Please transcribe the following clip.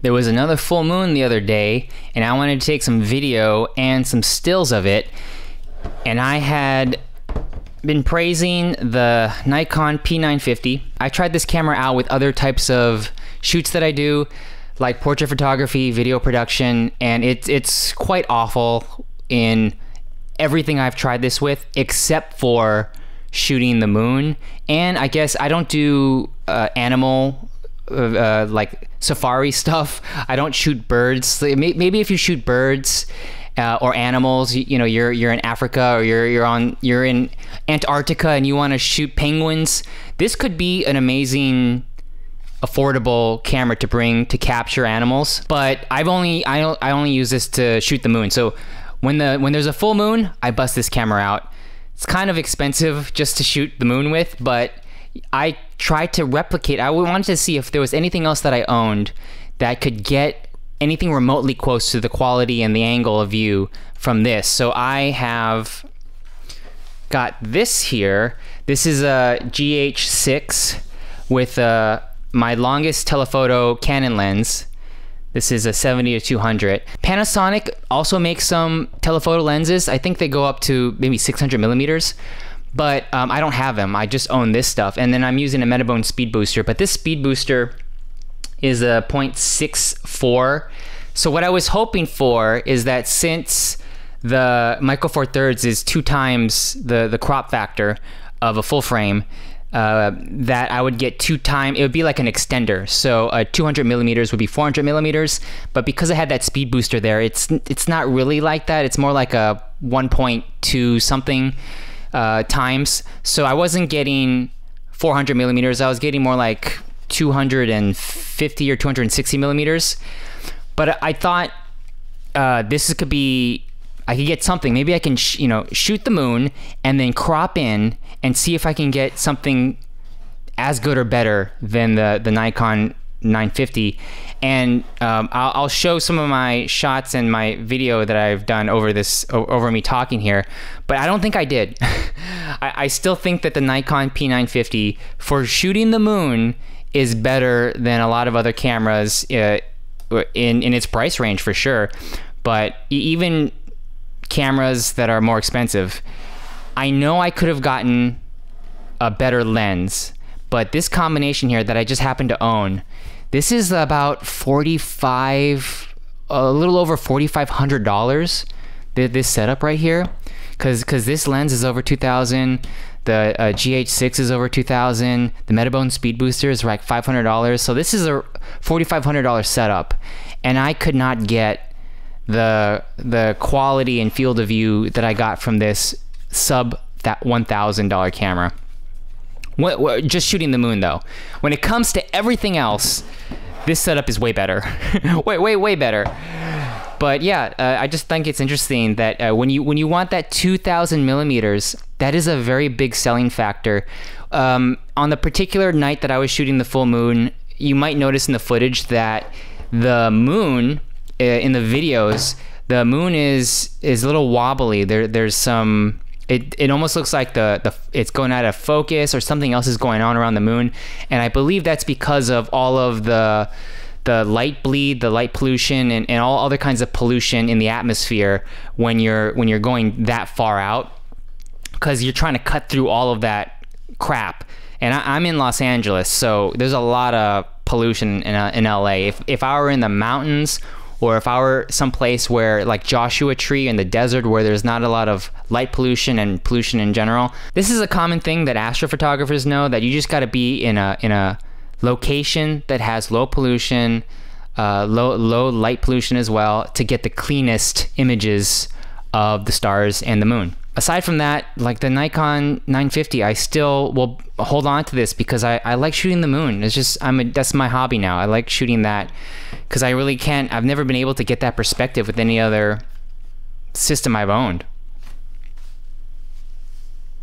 There was another full moon the other day, and I wanted to take some video and some stills of it. And I had been praising the Nikon P950. I tried this camera out with other types of shoots that I do, like portrait photography, video production, and it's quite awful in everything I've tried this with, except for shooting the moon. And I guess I don't do animal like safari stuff. I don't shoot birds. Maybe if you shoot birds or animals, you know, you're in Africa, or you're in Antarctica and you want to shoot penguins, this could be an amazing affordable camera to bring to capture animals. But I only use this to shoot the moon. So when there's a full moon, I bust this camera out. It's kind of expensive just to shoot the moon with, but I tried to replicate. I wanted to see if there was anything else that I owned that could get anything remotely close to the quality and the angle of view from this. So I have got this here. This is a GH6 with my longest telephoto Canon lens. This is a 70-200. Panasonic also makes some telephoto lenses. I think they go up to maybe 600 millimeters. But I don't have them. I just own this stuff. And then I'm using a Metabone speed booster. But this speed booster is a 0.64. So what I was hoping for is that since the Micro Four Thirds is 2 times the crop factor of a full frame, that I would get 2 times, it would be like an extender. So 200 millimeters would be 400 millimeters. But because I had that speed booster there, it's not really like that. It's more like a 1.2 something times. So I wasn't getting 400 millimeters. I was getting more like 250 or 260 millimeters. But I thought this could be, I could get something. Maybe I can shoot the moon and then crop in and see if I can get something as good or better than the Nikon 950. And I'll show some of my shots and my video that I've done over me talking here, but I don't think I did. I still think that the Nikon P950 for shooting the moon is better than a lot of other cameras in its price range for sure. But even cameras that are more expensive, I know I could have gotten a better lens, but this combination here that I just happen to own, this is about a little over $4,500. This setup right here, because this lens is over $2,000. The GH6 is over $2,000. The Metabone speed booster is like $500. So this is a $4,500 setup, and I could not get the quality and field of view that I got from this sub that $1,000 camera. Just shooting the moon though. When it comes to everything else, this setup is way better. way better. But yeah, I just think it's interesting that when you want that 2,000 millimeters, that is a very big selling factor. On the particular night that I was shooting the full moon, you might notice in the footage that the moon in the videos, the moon is a little wobbly. There's some. It almost looks like it's going out of focus or something else is going on around the moon, and I believe that's because of all of the light bleed, the light pollution, and all other kinds of pollution in the atmosphere when you're going that far out, because you're trying to cut through all of that crap. And I'm in Los Angeles, so there's a lot of pollution in LA. If I were in the mountains, or if I were someplace where, like Joshua Tree in the desert, where there's not a lot of light pollution and pollution in general. This is a common thing that astrophotographers know, that you just got to be in a location that has low pollution, low light pollution as well, to get the cleanest images of the stars and the moon. Aside from that, like the Nikon 950, I still will hold on to this because I like shooting the moon. It's just, that's my hobby now. I like shooting that because I really can't, I've never been able to get that perspective with any other system I've owned.